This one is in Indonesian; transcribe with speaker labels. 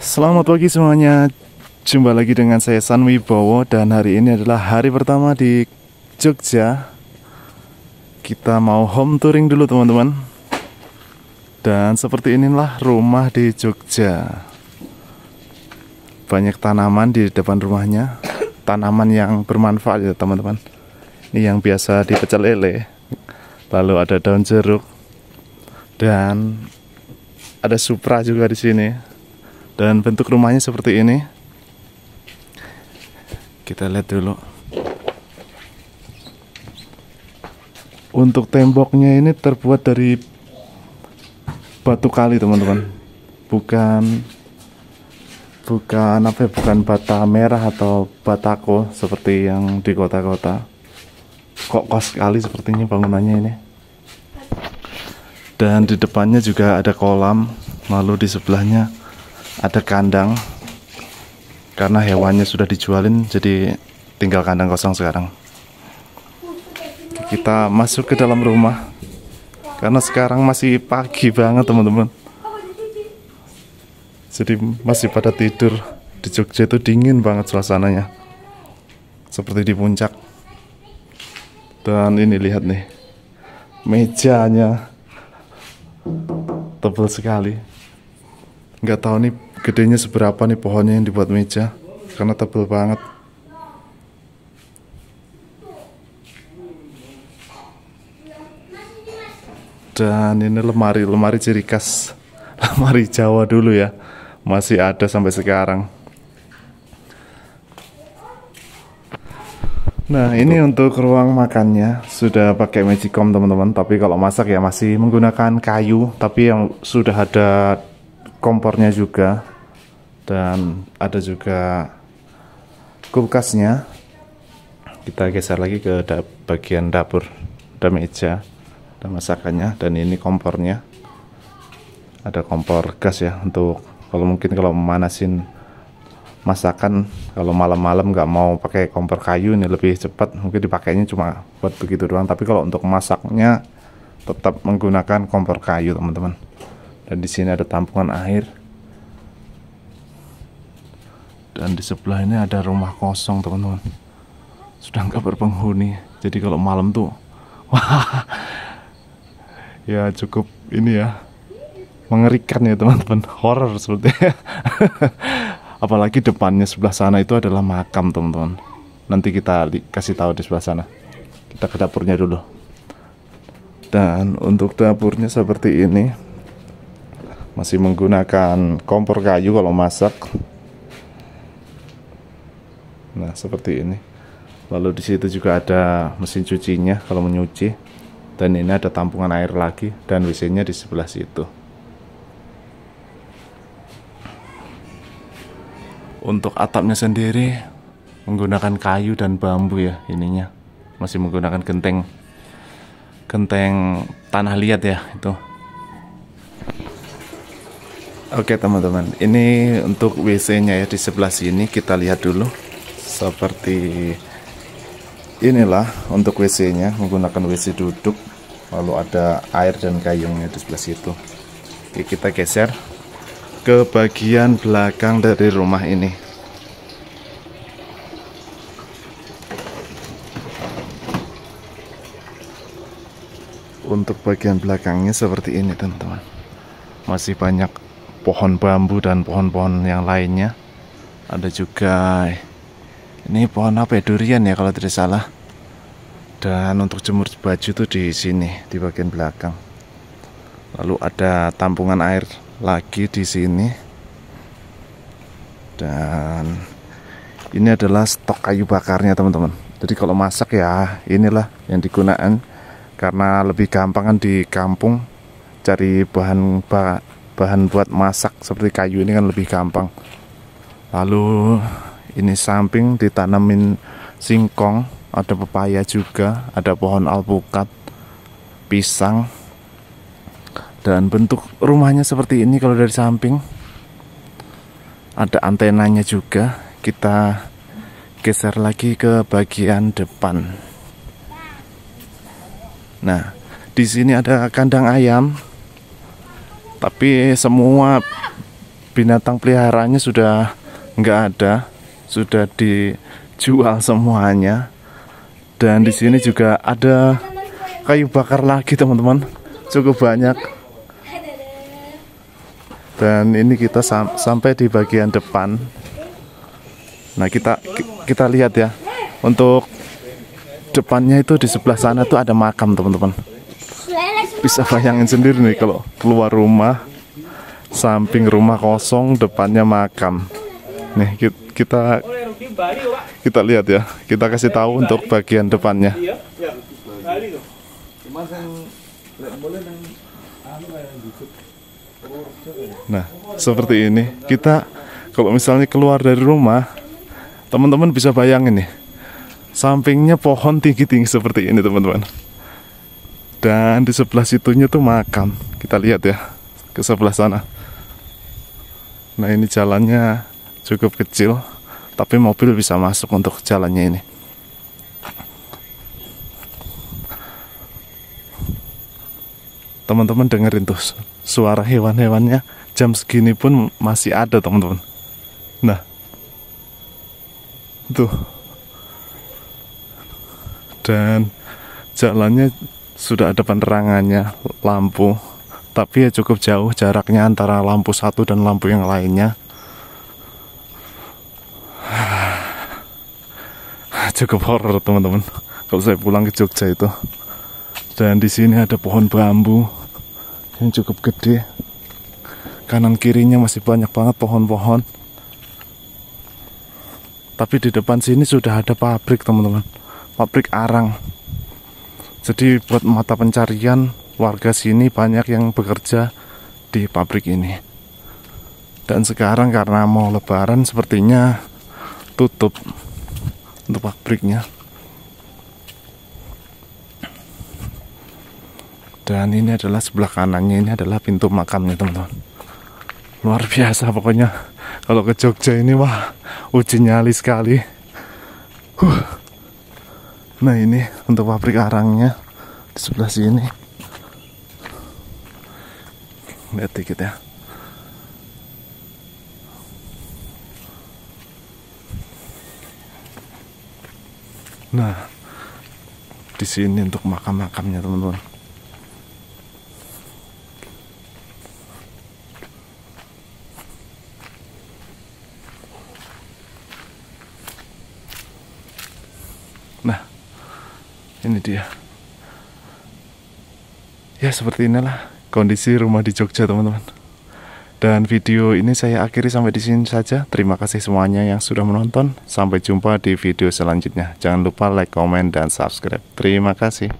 Speaker 1: Selamat pagi semuanya. Jumpa lagi dengan saya San Wibowo dan hari ini adalah hari pertama di Jogja. Kita mau home touring dulu teman-teman. Dan seperti inilah rumah di Jogja. Banyak tanaman di depan rumahnya. Tanaman yang bermanfaat ya teman-teman. Ini yang biasa dipecel lele. Lalu ada daun jeruk. Dan ada supra juga di sini. Dan bentuk rumahnya seperti ini. Kita lihat dulu. Untuk temboknya ini terbuat dari batu kali teman-teman. Bukan bata merah atau batako seperti yang di kota-kota. Kokoh sekali sepertinya bangunannya ini. Dan di depannya juga ada kolam. Lalu di sebelahnya ada kandang. Karena hewannya sudah dijualin, jadi tinggal kandang kosong sekarang. Kita masuk ke dalam rumah. Karena sekarang masih pagi banget teman-teman. Jadi masih pada tidur. Di Jogja itu dingin banget suasananya. Seperti di puncak. Dan ini lihat nih. Mejanya tebal sekali. Nggak tahu nih gedenya seberapa nih pohonnya yang dibuat meja, karena tebal banget. Dan ini lemari ciri khas lemari Jawa dulu ya, masih ada sampai sekarang. Nah ini untuk ruang makannya sudah pakai magicom teman-teman, tapi kalau masak ya masih menggunakan kayu, tapi yang sudah ada kompornya juga. Dan ada juga kulkasnya. Kita geser lagi ke bagian dapur. Ada meja, ada masakannya, dan ini kompornya. Ada kompor gas ya, untuk kalau memanasin masakan. Kalau malam-malam nggak mau pakai kompor kayu, ini lebih cepat, mungkin dipakainya cuma buat begitu doang. Tapi kalau untuk masaknya tetap menggunakan kompor kayu teman-teman. Dan di sini ada tampungan air. Dan di sebelah ini ada rumah kosong teman-teman, sudah nggak berpenghuni. Jadi kalau malam tuh wah, ya cukup ini ya, mengerikan ya teman-teman, horor sebetulnya. Apalagi depannya sebelah sana itu adalah makam teman-teman. Nanti kita kasih tahu di sebelah sana. Kita ke dapurnya dulu. Dan untuk dapurnya seperti ini, masih menggunakan kompor kayu kalau masak. Nah seperti ini. Lalu di situ juga ada mesin cucinya kalau menyuci. Dan ini ada tampungan air lagi, dan WC-nya di sebelah situ. Untuk atapnya sendiri menggunakan kayu dan bambu ya ininya. Masih menggunakan genteng tanah liat ya itu. Oke teman-teman, ini untuk WC-nya ya di sebelah sini. Kita lihat dulu. Seperti inilah untuk WC-nya, menggunakan WC duduk. Lalu ada air dan gayungnya di sebelah situ. Oke, kita geser ke bagian belakang dari rumah ini. Untuk bagian belakangnya seperti ini teman-teman. Masih banyak pohon bambu dan pohon-pohon yang lainnya. Ada juga ini pohon apa ya, durian ya kalau tidak salah. Dan untuk jemur baju tuh di sini di bagian belakang. Lalu ada tampungan air lagi di sini. Dan ini adalah stok kayu bakarnya teman-teman. Jadi kalau masak ya inilah yang digunakan, karena lebih gampang kan di kampung cari bahan buat masak. Seperti kayu ini kan lebih gampang. Lalu ini samping ditanamin singkong, ada pepaya juga, ada pohon alpukat, pisang. Dan bentuk rumahnya seperti ini kalau dari samping. Ada antenanya juga. Kita geser lagi ke bagian depan. Nah, di sini ada kandang ayam. Tapi semua binatang peliharaannya sudah nggak ada, sudah dijual semuanya. Dan di sini juga ada kayu bakar lagi teman-teman, cukup banyak. Dan ini kita sampai di bagian depan. Nah kita lihat ya, untuk depannya itu di sebelah sana tuh ada makam teman-teman. Bisa bayangin sendiri nih kalau keluar rumah, samping rumah kosong, depannya makam. Nih kita lihat ya, kita kasih tahu untuk bagian depannya. Nah seperti ini, kita kalau misalnya keluar dari rumah, teman-teman bisa bayangin nih, sampingnya pohon tinggi-tinggi seperti ini teman-teman. Dan di sebelah situnya tuh makam. Kita lihat ya ke sebelah sana. Nah ini jalannya cukup kecil, tapi mobil bisa masuk untuk jalannya ini. Teman-teman dengerin tuh suara hewan-hewannya, jam segini pun masih ada teman-teman. Nah tuh, dan jalannya sudah ada penerangannya, lampu, tapi ya cukup jauh jaraknya antara lampu satu dan lampu yang lainnya. Cukup horor teman-teman kalau saya pulang ke Jogja itu. Dan di sini ada pohon bambu yang cukup gede, kanan kirinya masih banyak banget pohon-pohon. Tapi di depan sini sudah ada pabrik teman-teman, pabrik arang. Jadi buat mata pencarian warga sini banyak yang bekerja di pabrik ini. Dan sekarang karena mau lebaran sepertinya tutup untuk pabriknya. Dan ini adalah sebelah kanannya, ini adalah pintu makamnya teman-teman. Luar biasa pokoknya. Kalau ke Jogja ini wah, uji nyali sekali. Nah ini untuk pabrik arangnya di sebelah sini. Lihat dikit ya. Nah di sini untuk makam-makamnya teman-teman. Nah ini dia. Ya seperti inilah kondisi rumah di Jogja teman-teman. Dan video ini saya akhiri sampai di sini saja. Terima kasih semuanya yang sudah menonton. Sampai jumpa di video selanjutnya. Jangan lupa like, comment, dan subscribe. Terima kasih.